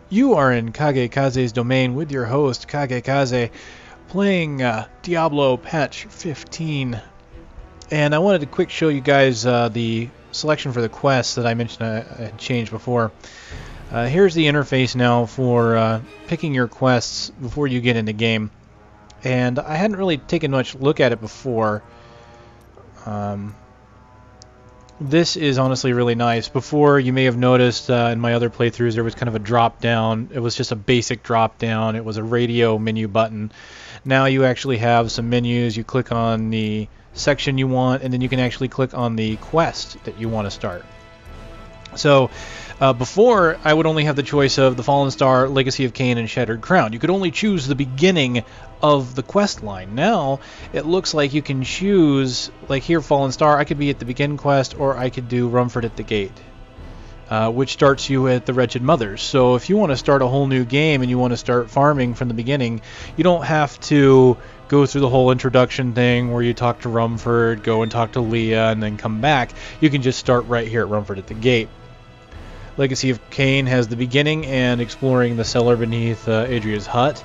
You are in Kagekaze's domain with your host, Kagekaze, playing Diablo patch 15. And I wanted to quick show you guys the selection for the quests that I mentioned I had changed before. Here's the interface now for picking your quests before you get into game. And I hadn't really taken much look at it before. This is honestly really nice. Before, you may have noticed in my other playthroughs there was kind of a drop down. It was just a basic drop down. It was a radio menu button. Now you actually have some menus. You click on the section you want, and then you can actually click on the quest that you want to start. So before, I would only have the choice of the Fallen Star, Legacy of Kain, and Shattered Crown. You could only choose the beginning of the quest line. Now it looks like you can choose, like here, Fallen Star, I could be at the begin quest, or I could do Rumford at the Gate, which starts you at the Wretched Mothers. So if you want to start a whole new game and you want to start farming from the beginning, you don't have to go through the whole introduction thing where you talk to Rumford, go and talk to Leah, and then come back. You can just start right here at Rumford at the Gate. Legacy of Kain has the beginning and exploring the cellar beneath Adria's hut.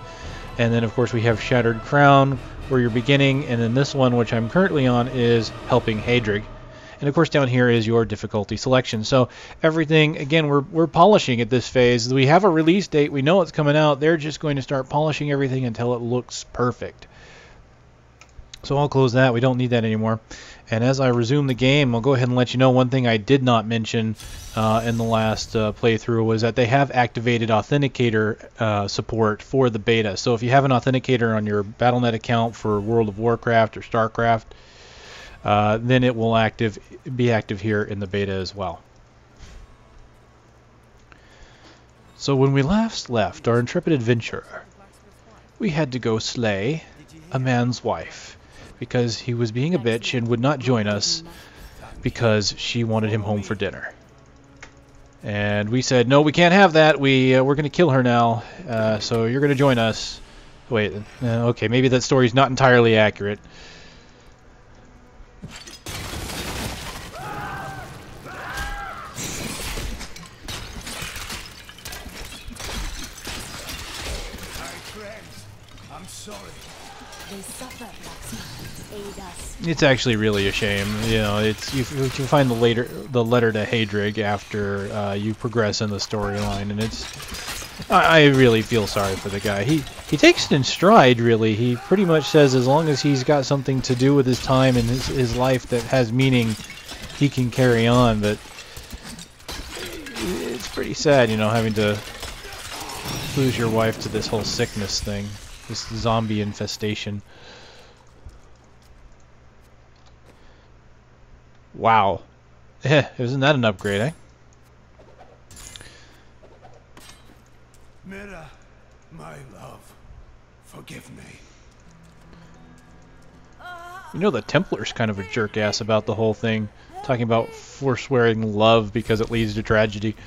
And then, of course, we have Shattered Crown, where you're beginning. And then this one, which I'm currently on, is helping Hadrig. And, of course, down here is your difficulty selection. So everything, again, we're polishing at this phase. We have a release date. We know it's coming out. They're just going to start polishing everything until it looks perfect. So I'll close that. We don't need that anymore. And as I resume the game, I'll go ahead and let you know one thing I did not mention in the last playthrough was that they have activated Authenticator support for the beta. So if you have an Authenticator on your Battle.net account for World of Warcraft or StarCraft, then it will be active here in the beta as well. So when we last left our intrepid adventurer, we had to go slay a man's wife, because he was being a bitch and would not join us because she wanted him home for dinner. And we said, no, we can't have that. We're going to kill her now, so you're going to join us. Wait, okay, maybe that story's not entirely accurate. I'm sorry. They suffer, Blacksmith. Aid us. It's actually really a shame. You know, it's you find the letter to Hadrig after you progress in the storyline, and I really feel sorry for the guy. He takes it in stride, really. He pretty much says as long as he's got something to do with his time and his life that has meaning, he can carry on. But it's pretty sad, you know, having to lose your wife to this whole sickness thing. This zombie infestation. Wow. Isn't that an upgrade, eh? Mira, my love, forgive me. You know, the Templar's kind of a jerk-ass about the whole thing. Talking about forswearing love because it leads to tragedy.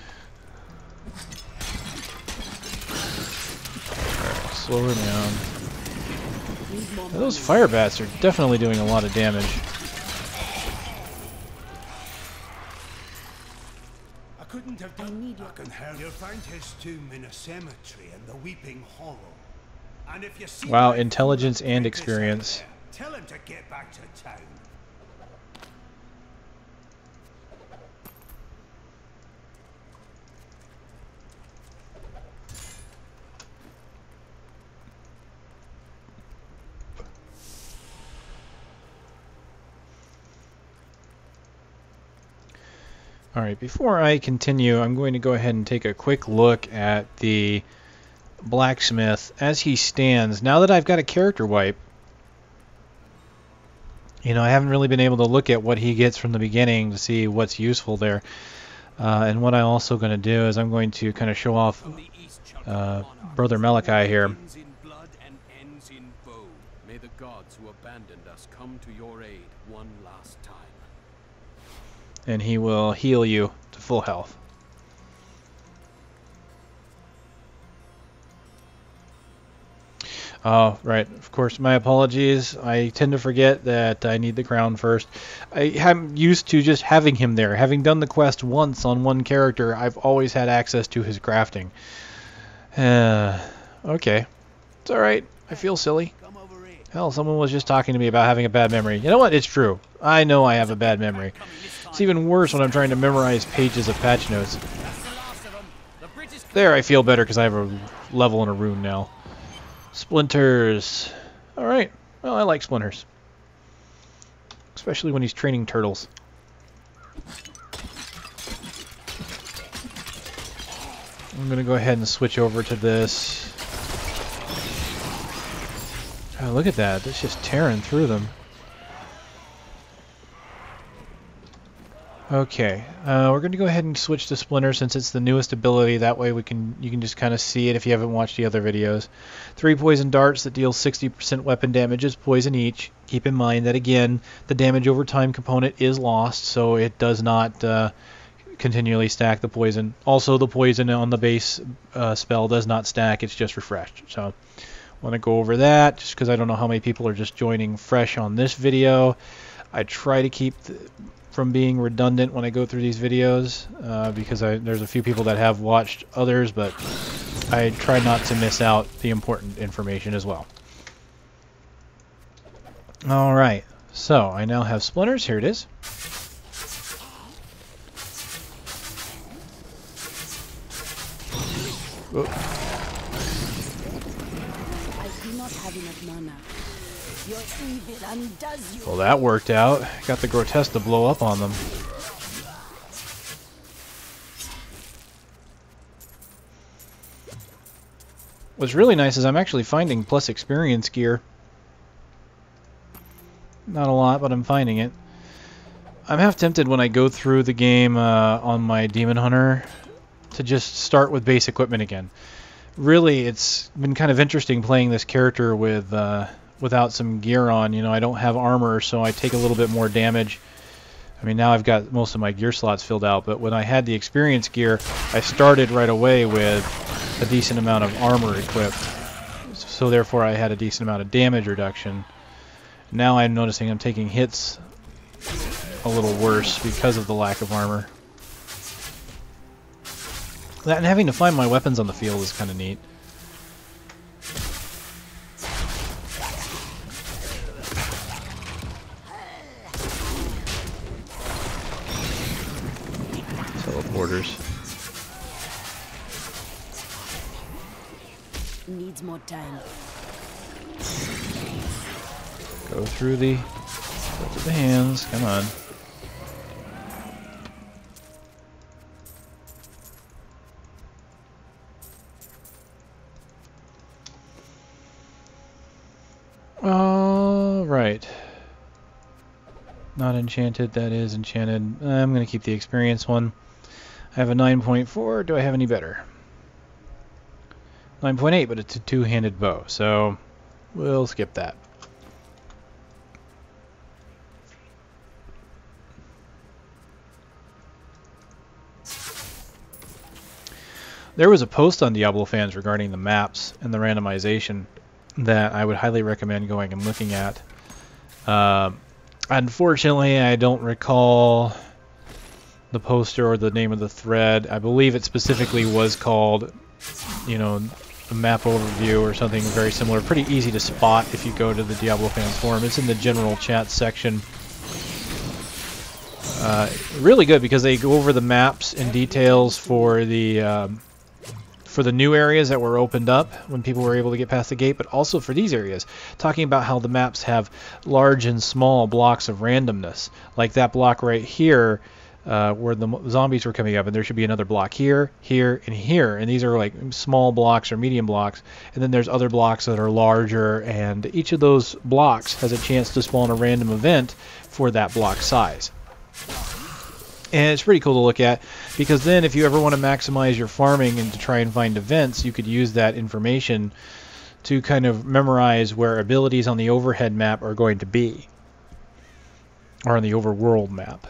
Slow her down. Now, those fire bats are definitely doing a lot of damage. I couldn't have done. I can help. You'll find his tomb in a cemetery in the Weeping Hollow. And if you see Wow, intelligence and experience. Tell him to get back to town. Alright, before I continue, I'm going to go ahead and take a quick look at the Blacksmith as he stands. Now that I've got a character wipe, you know, I haven't really been able to look at what he gets from the beginning to see what's useful there. And what I'm also going to do is I'm going to kind of show off Brother Malachi here. May the gods who abandoned us come to your aid one last time. And he will heal you to full health. Oh, right. Of course, my apologies. I tend to forget that I need the crown first. I'm used to just having him there. Having done the quest once on one character, I've always had access to his crafting. Okay. It's alright. I feel silly. Come over here. Hell, someone was just talking to me about having a bad memory. You know what? It's true. I know I have a bad memory. It's even worse when I'm trying to memorize pages of patch notes. There, I feel better because I have a level and a rune now. Splinters. Alright. Well, I like Splinters. Especially when he's training turtles. I'm going to go ahead and switch over to this. Oh, look at that. That's just tearing through them. Okay, we're going to go ahead and switch to Splinter since it's the newest ability. That way you can just kind of see it if you haven't watched the other videos. 3 poison darts that deal 60% weapon damage is poison each. Keep in mind that, again, the damage over time component is lost, so it does not continually stack the poison. Also, the poison on the base spell does not stack, it's just refreshed. So, I want to go over that just because I don't know how many people are just joining fresh on this video. I try to keep from being redundant when I go through these videos because there's a few people that have watched others, but I try not to miss out the important information as well. Alright, so I now have Splinters. Here it is. Whoa. I do not have enough mana. Your evil undoes you. Well, that worked out. Got the grotesque to blow up on them. What's really nice is I'm actually finding plus experience gear. Not a lot, but I'm finding it. I'm half tempted when I go through the game on my Demon Hunter to just start with base equipment again. Really, it's been kind of interesting playing this character with without some gear on. You know, I don't have armor, so I take a little bit more damage. I mean, now I've got most of my gear slots filled out, but when I had the experience gear, I started right away with a decent amount of armor equipped. So therefore I had a decent amount of damage reduction. Now I'm noticing I'm taking hits a little worse because of the lack of armor. That and having to find my weapons on the field is kind of neat. Teleporters. Needs more time. Go through the hands. Come on. All right. Not enchanted. That is enchanted. I'm going to keep the experience one. I have a 9.4. Do I have any better? 9.8, but it's a two-handed bow, so we'll skip that. There was a post on Diablo fans regarding the maps and the randomization that I would highly recommend going and looking at. Unfortunately, I don't recall the poster or the name of the thread. I believe it specifically was called, you know, a map overview or something very similar. Pretty easy to spot if you go to the Diablo fans forum. It's in the general chat section. Really good because they go over the maps and details for the new areas that were opened up when people were able to get past the gate, but also for these areas, talking about how the maps have large and small blocks of randomness. Like that block right here, where the zombies were coming up, and there should be another block here, here, and here. And these are like small blocks or medium blocks. And then there's other blocks that are larger, and each of those blocks has a chance to spawn a random event for that block size. And it's pretty cool to look at, because then if you ever want to maximize your farming and to try and find events, you could use that information to kind of memorize where abilities on the overhead map are going to be, or on the overworld map.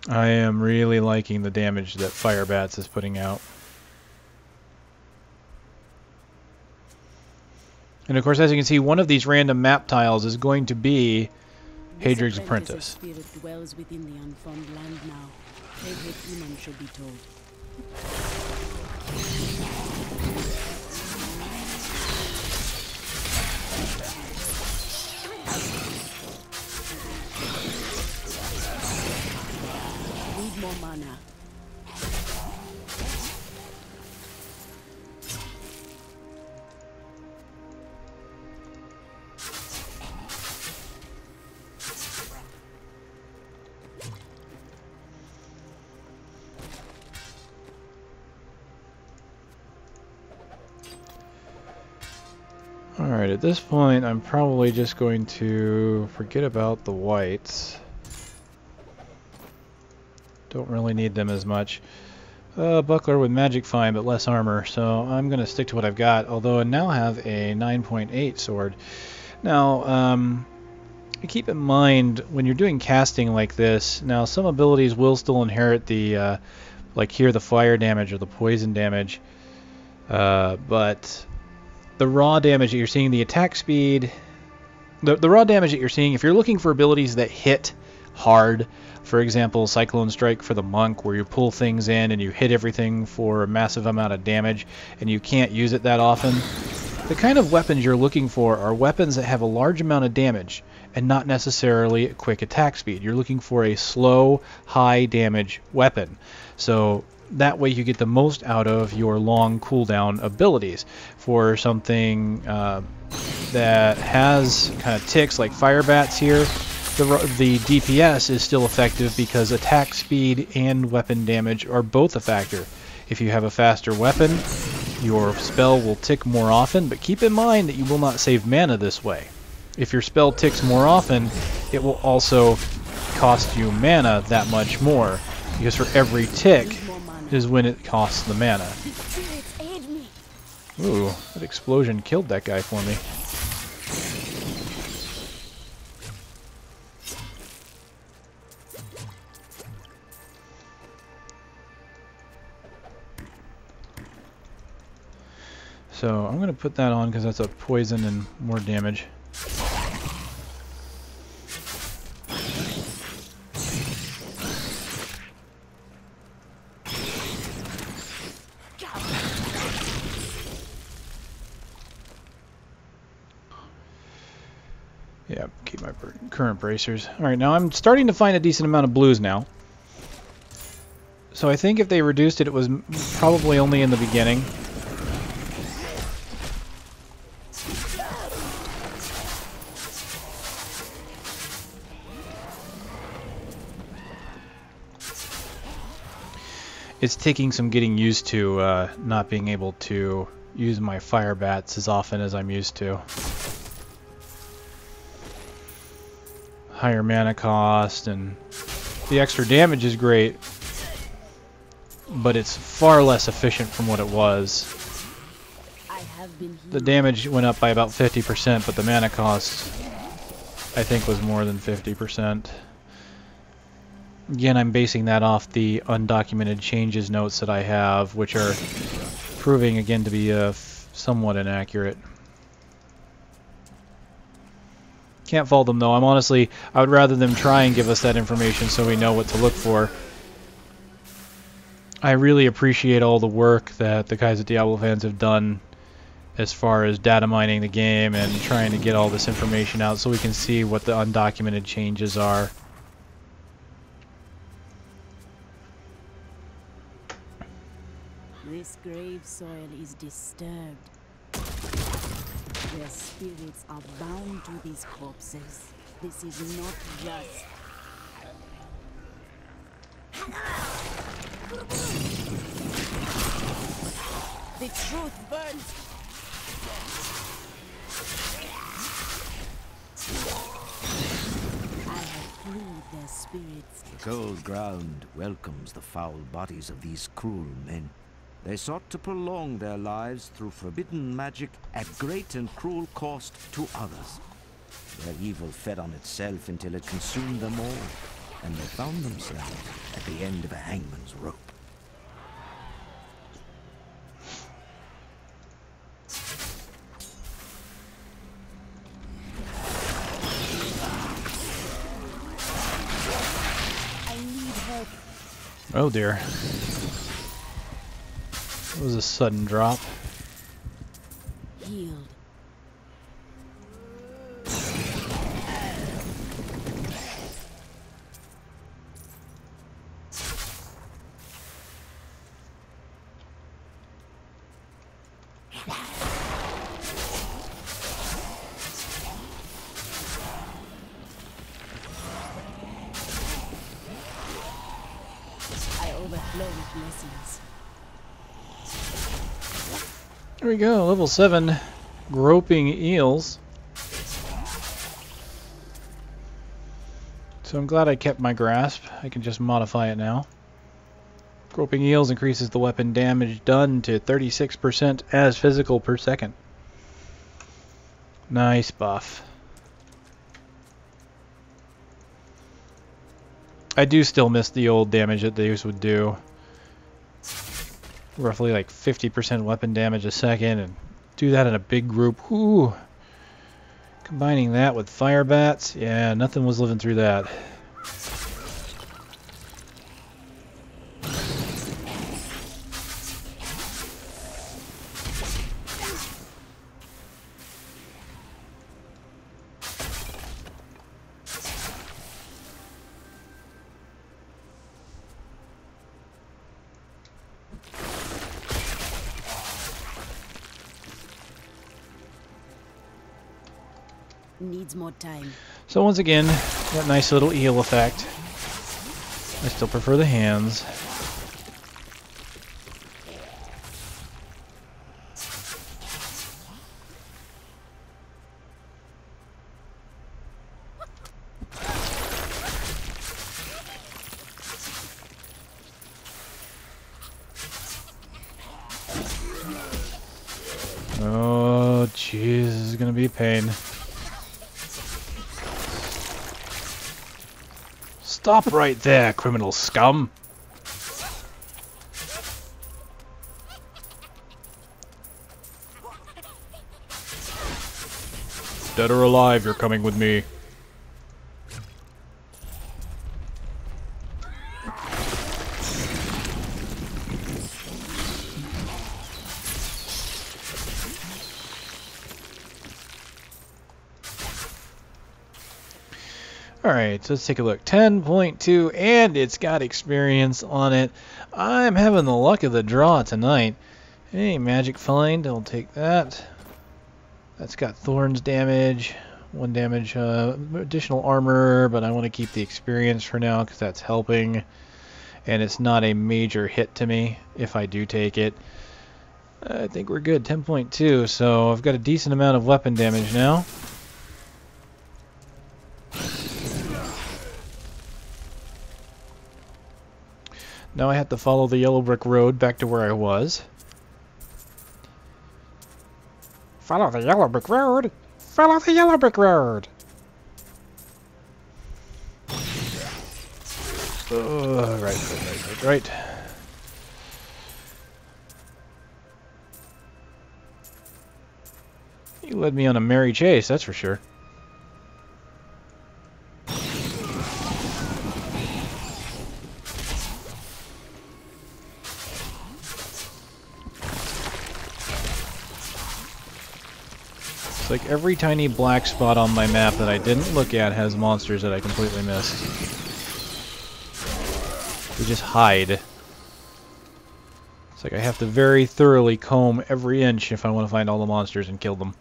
I am really liking the damage that Fire Bats is putting out. And of course, as you can see, one of these random map tiles is going to be Hadrig's apprentice. Spirit dwells within the unformed land now. Favorite Iman should be told. Need more mana. Alright, at this point I'm probably just going to forget about the whites. Don't really need them as much. Buckler with magic fine but less armor, so I'm going to stick to what I've got, although I now have a 9.8 sword. Now, keep in mind when you're doing casting like this, now some abilities will still inherit the, like here, the fire damage or the poison damage, but the raw damage that you're seeing, the attack speed, the raw damage that you're seeing, if you're looking for abilities that hit hard, for example, Cyclone Strike for the monk, where you pull things in and you hit everything for a massive amount of damage, and you can't use it that often, the kind of weapons you're looking for are weapons that have a large amount of damage and not necessarily a quick attack speed. You're looking for a slow, high damage weapon. So that way you get the most out of your long cooldown abilities. For something that has kind of ticks like fire bats here, the DPS is still effective because attack speed and weapon damage are both a factor. If you have a faster weapon, your spell will tick more often, but keep in mind that you will not save mana this way. If your spell ticks more often, it will also cost you mana that much more, because for every tick is when it costs the mana. Ooh, that explosion killed that guy for me. So I'm going to put that on because that's a poison and more damage. Yeah, keep my current bracers. Alright, now I'm starting to find a decent amount of blues now. So I think if they reduced it, it was probably only in the beginning. It's taking some getting used to not being able to use my fire bats as often as I'm used to. Higher mana cost, and the extra damage is great, but it's far less efficient from what it was. The damage went up by about 50%, but the mana cost, I think, was more than 50%. Again, I'm basing that off the undocumented changes notes that I have, which are proving again to be somewhat inaccurate. Can't fault them though. I would rather them try and give us that information so we know what to look for. I really appreciate all the work that the guys at Diablo fans have done as far as data mining the game and trying to get all this information out so we can see what the undocumented changes are. This grave soil is disturbed. Their spirits are bound to these corpses. This is not just. The truth burns. I have freed their spirits. The cold ground welcomes the foul bodies of these cruel men. They sought to prolong their lives through forbidden magic at great and cruel cost to others. Their evil fed on itself until it consumed them all, and they found themselves at the end of a hangman's rope. Oh dear. It was a sudden drop. Healed. I overflow with blessings. There we go, level 7 Groping Eels. So I'm glad I kept my grasp. I can just modify it now. Groping Eels increases the weapon damage done to 36% as physical per second. Nice buff. I do still miss the old damage that these would do. Roughly like 50% weapon damage a second, and do that in a big group. Ooh. Combining that with fire bats, yeah, nothing was living through that. Needs more time. So once again, that nice little eel effect. I still prefer the hands. Oh, jeez, this is gonna be a pain. Stop right there, criminal scum! Dead or alive, you're coming with me. Alright, so let's take a look. 10.2, and it's got experience on it. I'm having the luck of the draw tonight. Hey, magic find, I'll take that. That's got thorns damage, 1 damage, additional armor, but I want to keep the experience for now because that's helping. And it's not a major hit to me if I do take it. I think we're good, 10.2, so I've got a decent amount of weapon damage now. Now I have to follow the yellow brick road back to where I was. Follow the yellow brick road! Follow the yellow brick road! Right. You led me on a merry chase, that's for sure. It's like every tiny black spot on my map that I didn't look at has monsters that I completely missed. They just hide. It's like I have to very thoroughly comb every inch if I want to find all the monsters and kill them.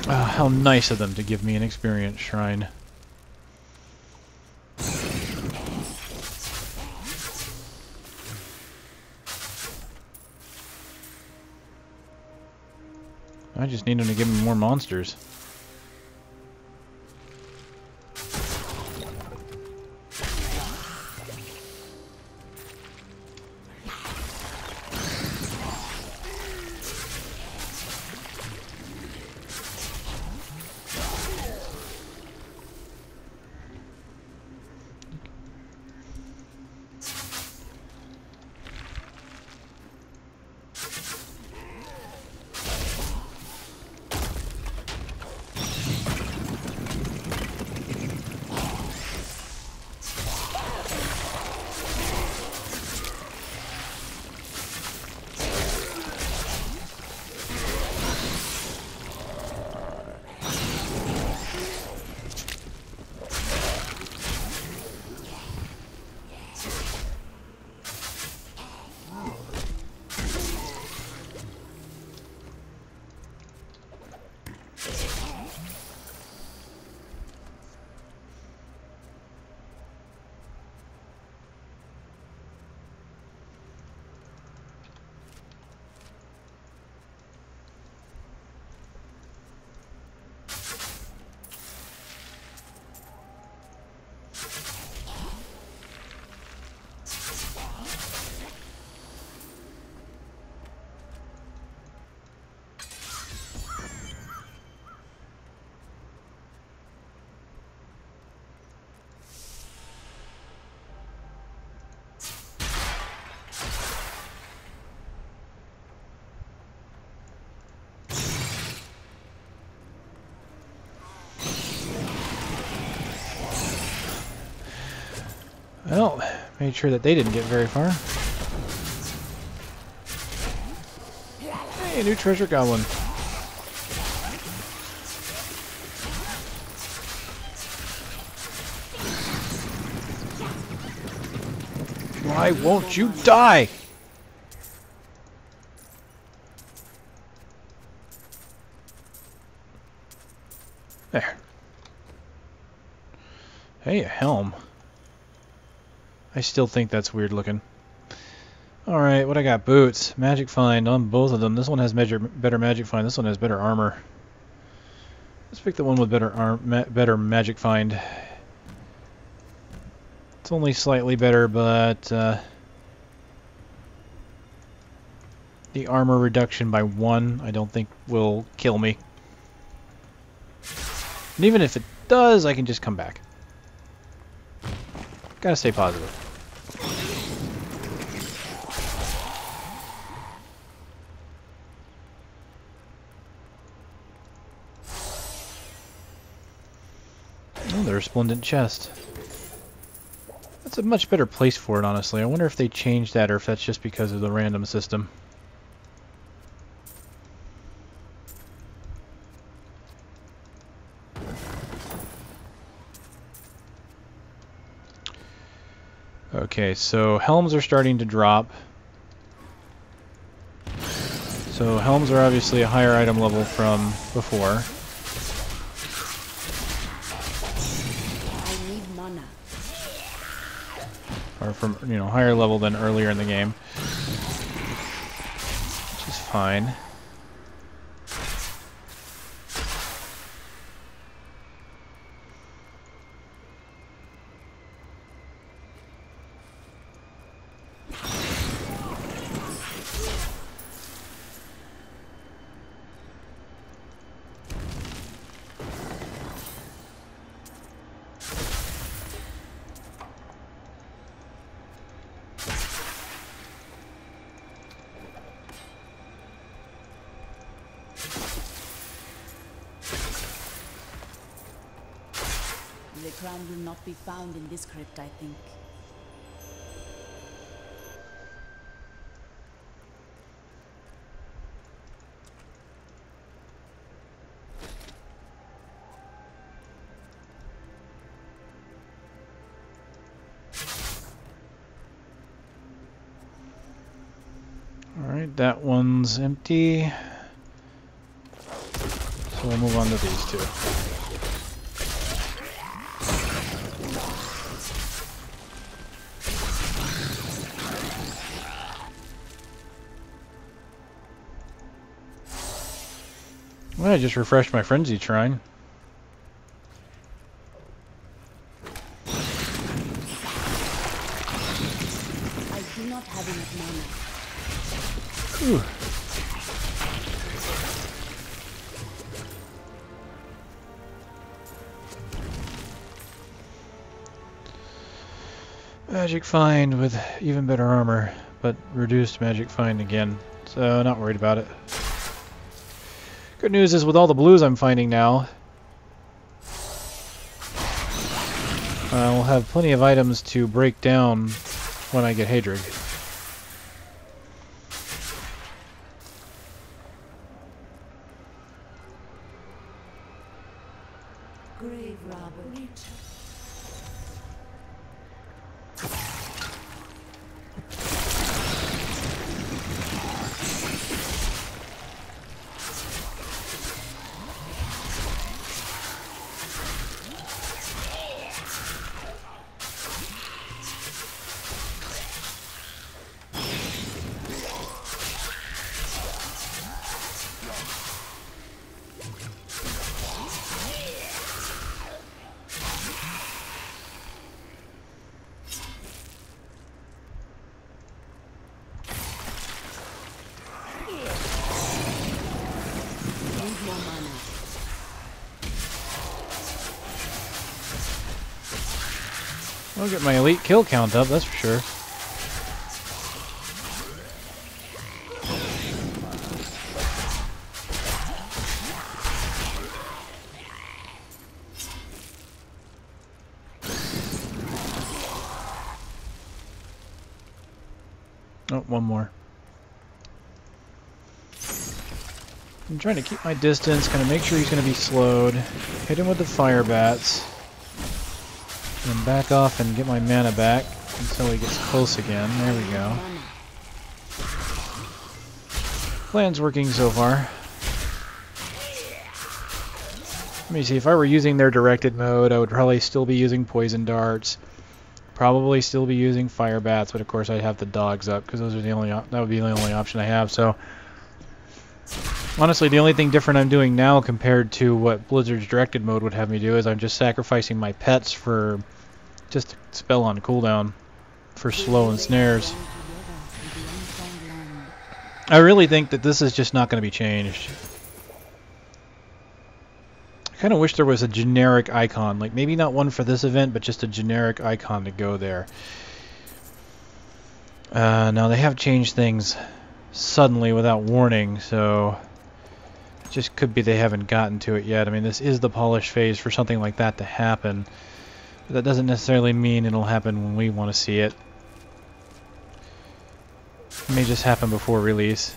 How nice of them to give me an experience shrine. I just need them to give me more monsters. Well, made sure that they didn't get very far. Hey, a new treasure goblin. Why won't you die? There. Hey, a helm. I still think that's weird looking. Alright, what I got? Boots. Magic find on both of them. This one has better magic find. This one has better armor. Let's pick the one with better magic find. It's only slightly better, but the armor reduction by 1 I don't think will kill me. And even if it does, I can just come back. Gotta stay positive. Oh, there's a resplendent chest. That's a much better place for it, honestly. I wonder if they changed that or if that's just because of the random system. Okay, so helms are starting to drop. So helms are obviously a higher item level from before. I need mana. Or from, you know, higher level than earlier in the game. Which is fine. The crown will not be found in this crypt, I think. Alright, that one's empty. So we'll move on to these two. Well, I just refreshed my frenzy shrine. I do not have enough mana. Whew. Magic find with even better armor, but reduced magic find again. So not worried about it. Good news is with all the blues I'm finding now, I'll have plenty of items to break down when I get Hadrig. Grave robber. I'll get my elite kill count up, that's for sure. Oh, one more. I'm trying to keep my distance, kind of make sure he's going to be slowed. Hit him with the fire bats. And then back off and get my mana back until he gets close again. There we go. Plan's working so far. Let me see, if I were using their directed mode, I would probably still be using poison darts. Probably still be using fire bats, but of course I'd have the dogs up because those are the only that would be the only option I have. So honestly, the only thing different I'm doing now compared to what Blizzard's directed mode would have me do is I'm just sacrificing my pets for just a spell on cooldown for slow and snares. I really think that this is just not going to be changed. I kind of wish there was a generic icon, like maybe not one for this event, but just a generic icon to go there. Now they have changed things suddenly without warning, so it just could be they haven't gotten to it yet. I mean, this is the polish phase for something like that to happen. But that doesn't necessarily mean it'll happen when we want to see it. It may just happen before release.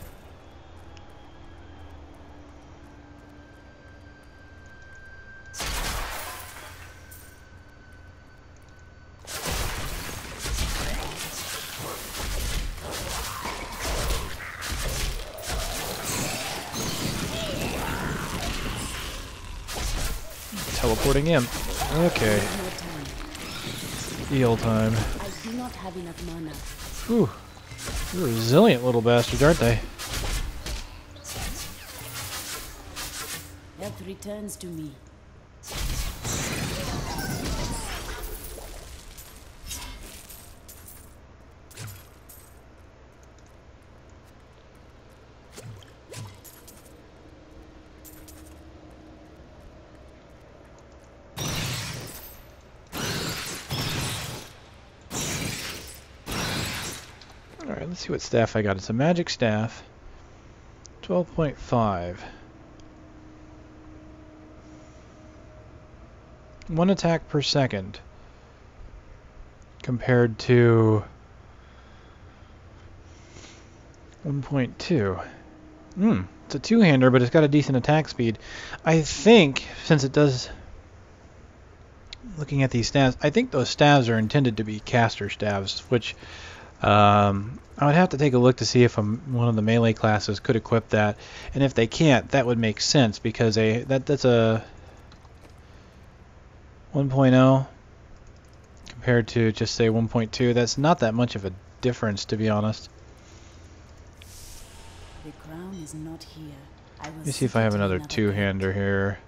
Teleporting in. Okay. Eel time. I do not have enough mana. Ooh. You're resilient little bastards, aren't they? Health returns to me. Alright, let's see what staff I got. It's a magic staff. 12.5. 1 attack per second. Compared to 1.2. It's a two-hander, but it's got a decent attack speed. I think, since it does... Looking at these staves, I think those staves are intended to be caster staves, which... I would have to take a look to see if one of the melee classes could equip that, and if they can't, that would make sense because that's a 1.0 compared to just say 1.2. That's not that much of a difference, to be honest. The crown is not here. Let me see if I have another two-hander here.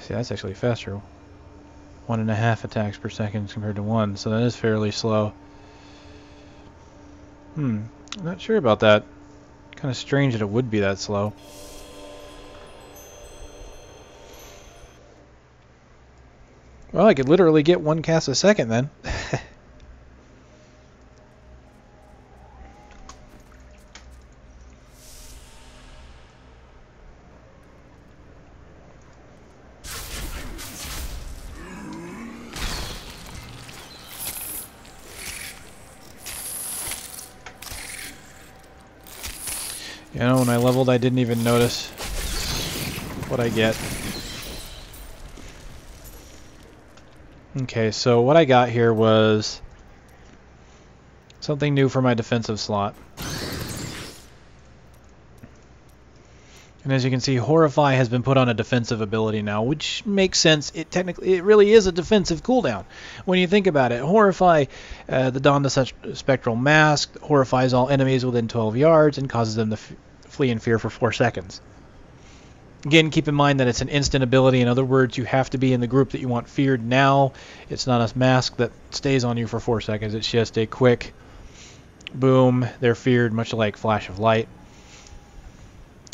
See, that's actually faster. 1.5 attacks per second compared to 1, so that is fairly slow. I'm not sure about that. Kind of strange that it would be that slow. Well, I could literally get 1 cast a second then. You know, when I leveled, I didn't even notice what I get. Okay, so what I got here was something new for my defensive slot. And as you can see, Horrify has been put on a defensive ability now, which makes sense. It really is a defensive cooldown. When you think about it, Horrify, the Dawn to such spectral mask, horrifies all enemies within 12 yards and causes them to flee in fear for 4 seconds. Again, keep in mind that it's an instant ability. In other words, you have to be in the group that you want feared now. It's not a mask that stays on you for 4 seconds. It's just a quick boom, they're feared, much like Flash of Light.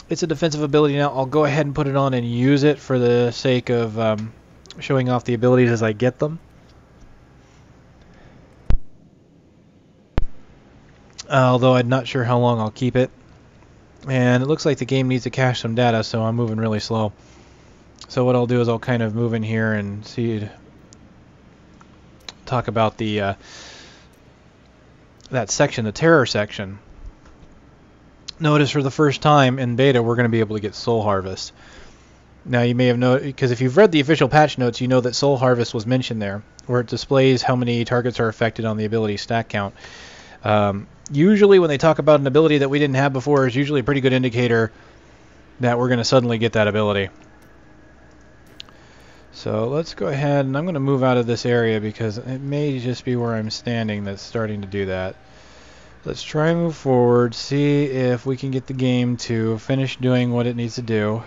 It's a defensive ability now. I'll go ahead and put it on and use it for the sake of showing off the abilities as I get them. Although I'm not sure how long I'll keep it. And it looks like the game needs to cache some data, so I'm moving really slow. So what I'll do is I'll kind of move in here and see talk about the that section, the terror section. Notice for the first time in beta, we're going to be able to get Soul Harvest. Now you may have noticed, because if you've read the official patch notes, you know that Soul Harvest was mentioned there, where it displays how many targets are affected on the ability stack count. Usually when they talk about an ability that we didn't have before, is usually a pretty good indicator that we're going to suddenly get that ability. So let's go ahead, and I'm going to move out of this area because it may just be where I'm standing that's starting to do that. Let's try and move forward, see if we can get the game to finish doing what it needs to do.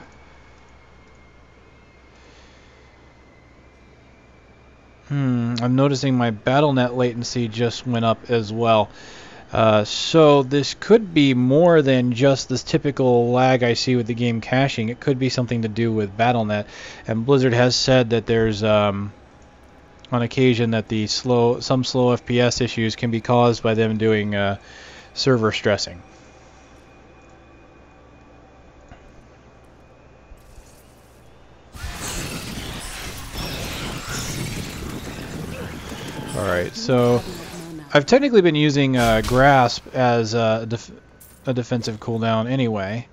I'm noticing my BattleNet latency just went up as well. So this could be more than just this typical lag I see with the game caching. It could be something to do with BattleNet. And Blizzard has said that there's on occasion that the some slow FPS issues can be caused by them doing server stressing. Alright, so I've technically been using Grasp as a defensive cooldown anyway,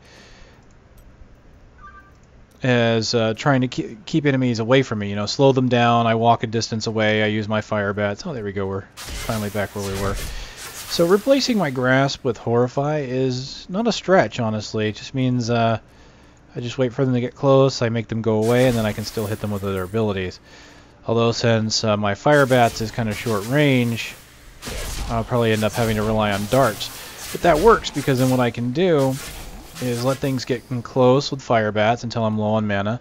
as trying to keep enemies away from me, you know, slow them down. I walk a distance away, I use my fire bats. Oh, there we go, we're finally back where we were. So replacing my Grasp with Horrify is not a stretch, honestly. It just means I just wait for them to get close, I make them go away, and then I can still hit them with other abilities. Although since my fire bats is kind of short range, I'll probably end up having to rely on darts. But that works because then what I can do is let things get close with fire bats until I'm low on mana.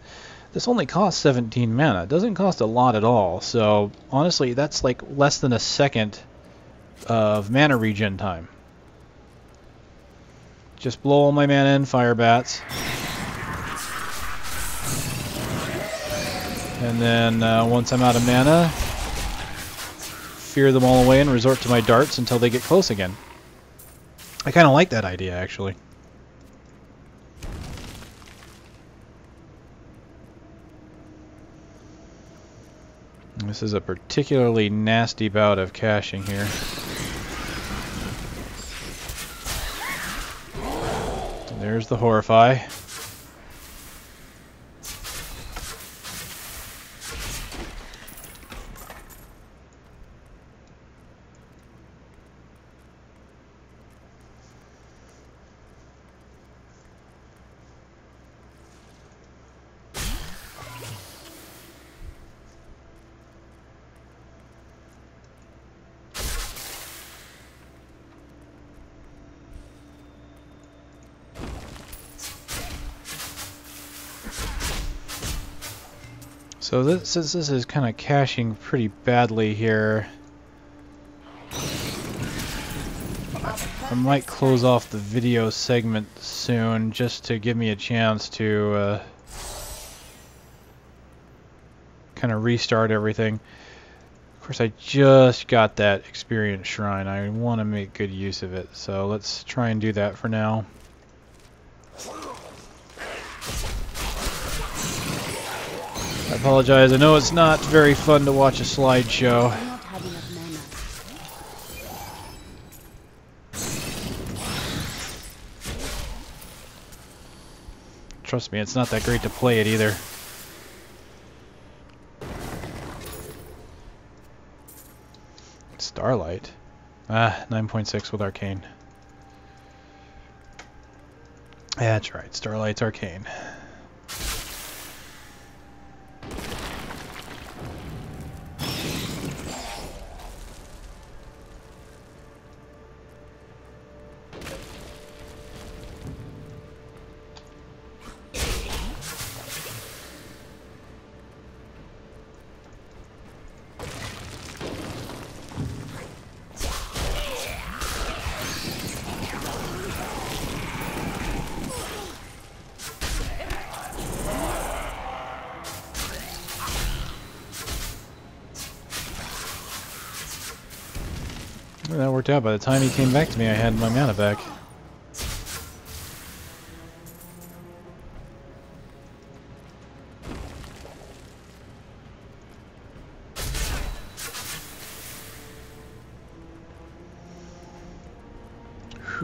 This only costs 17 mana. It doesn't cost a lot at all. So honestly, that's like less than a second of mana regen time. Just blow all my mana in fire bats. And then once I'm out of mana, fear them all away and resort to my darts until they get close again. I kind of like that idea, actually. This is a particularly nasty bout of caching here. And there's the Horrify. So since this is kind of caching pretty badly here, I might close off the video segment soon just to give me a chance to kind of restart everything. Of course, I just got that experience shrine. I want to make good use of it, so let's try and do that for now. I apologize. I know it's not very fun to watch a slideshow. Trust me, it's not that great to play it either. Starlight. 9.6 with Arcane. That's right, Starlight's Arcane. Well, that worked out. By the time he came back to me, I had my mana back.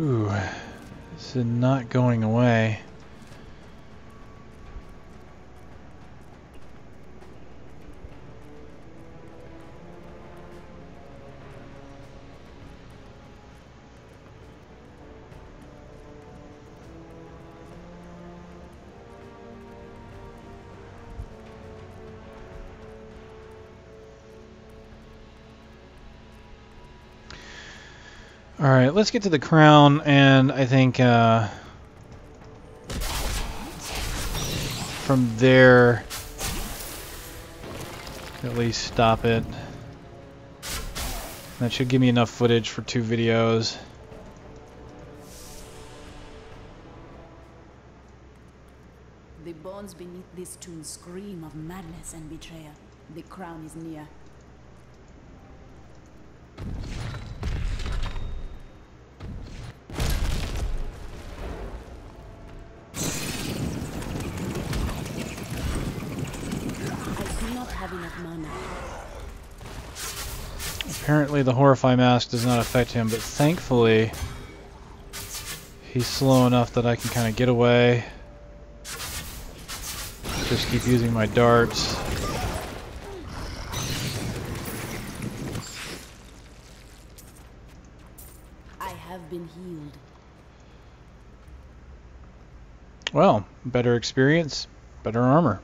Whew. This is not going away. Alright, let's get to the crown, and I think from there, at least stop it. That should give me enough footage for 2 videos. The bones beneath this tomb scream of madness and betrayal. The crown is near. Apparently the Horrify mask does not affect him, but thankfully he's slow enough that I can kind of get away. Just keep using my darts. I have been healed. Well, better experience, better armor.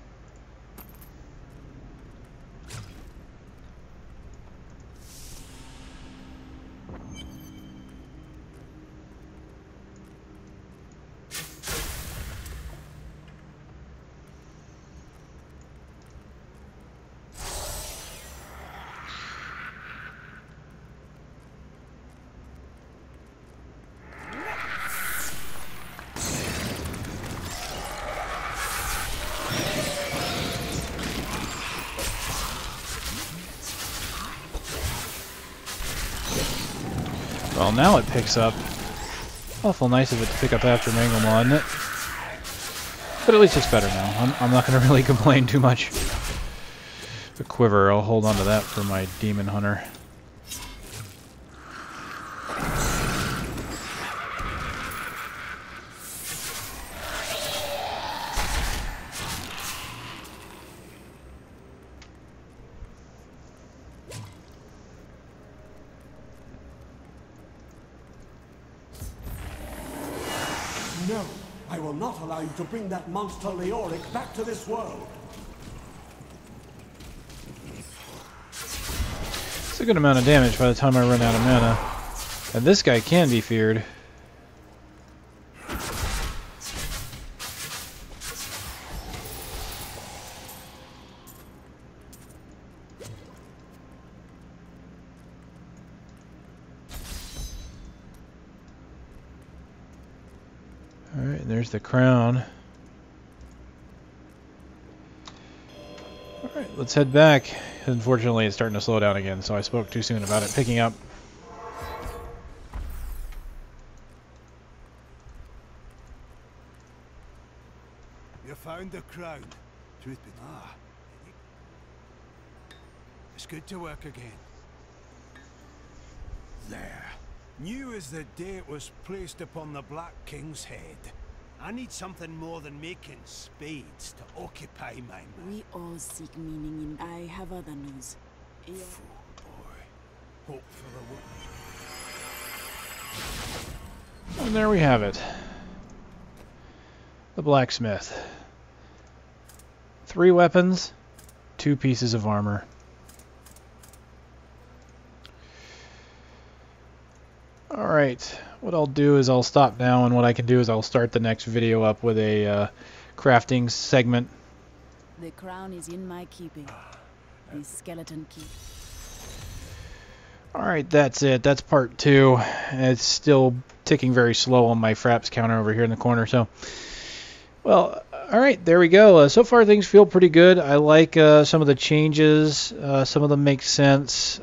Well, now it picks up. Awful nice of it to pick up after Manglemaw, isn't it? But at least it's better now. I'm not going to really complain too much. The quiver, I'll hold on to that for my Demon Hunter. No, I will not allow you to bring that monster Leoric back to this world. It's a good amount of damage by the time I run out of mana. And this guy can be feared. Alright, and there's the crown. Alright, let's head back. Unfortunately, it's starting to slow down again, so I spoke too soon about it picking up. You found the crown. Truth be it's good to work again. There. New as the day it was placed upon the Black King's head. I need something more than making spades to occupy my mind. We all seek meaning in... I have other news. Fool boy. Hope for the world. And there we have it. The Blacksmith. 3 weapons, 2 pieces of armor. Alright, what I'll do is I'll stop now, and what I can do is I'll start the next video up with a crafting segment. The crown is in my keeping. The skeleton key. Alright, that's it. That's part 2. It's still ticking very slow on my fraps counter over here in the corner, so... Well, alright, there we go. So far things feel pretty good. I like some of the changes. Some of them make sense.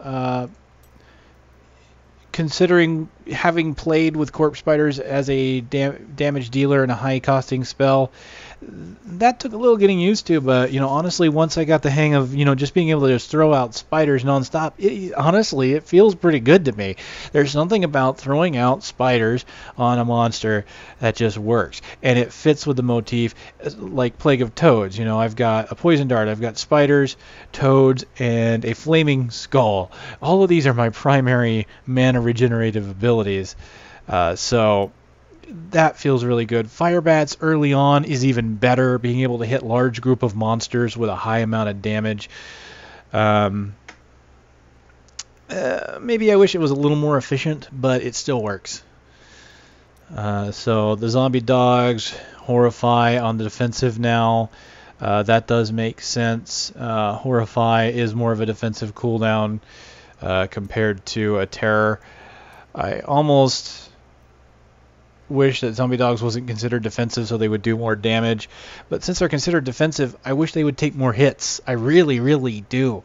Considering having played with corpse spiders as a damage dealer and a high costing spell, that took a little getting used to, but honestly, once I got the hang of just being able to just throw out spiders nonstop, honestly it feels pretty good to me. There's something about throwing out spiders on a monster that just works, and it fits with the motif, like Plague of Toads. I've got a poison dart, I've got spiders, toads, and a flaming skull. All of these are my primary mana regenerative abilities, so that feels really good. Fire Bats early on is even better, being able to hit large group of monsters with a high amount of damage. Maybe I wish it was a little more efficient, but it still works. So the zombie dogs, Horrify on the defensive now. That does make sense. Horrify is more of a defensive cooldown compared to a terror. I almost wish that zombie dogs wasn't considered defensive so they would do more damage, but since they're considered defensive, I wish they would take more hits. I really do.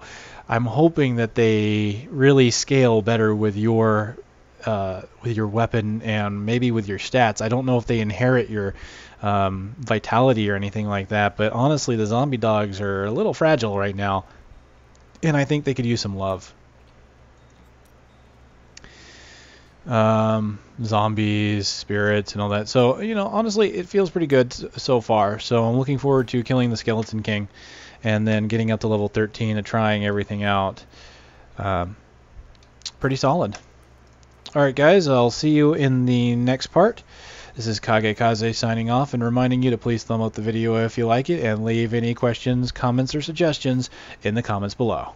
I'm hoping that they really scale better with your weapon and maybe with your stats. I don't know if they inherit your vitality or anything like that, but honestly the zombie dogs are a little fragile right now, and I think they could use some love. Zombies, spirits, and all that. So, honestly, it feels pretty good so far. So I'm looking forward to killing the Skeleton King and then getting up to level 13 and trying everything out. Pretty solid. Alright guys, I'll see you in the next part. This is Kagekaze signing off and reminding you to please thumb up the video if you like it and leave any questions, comments, or suggestions in the comments below.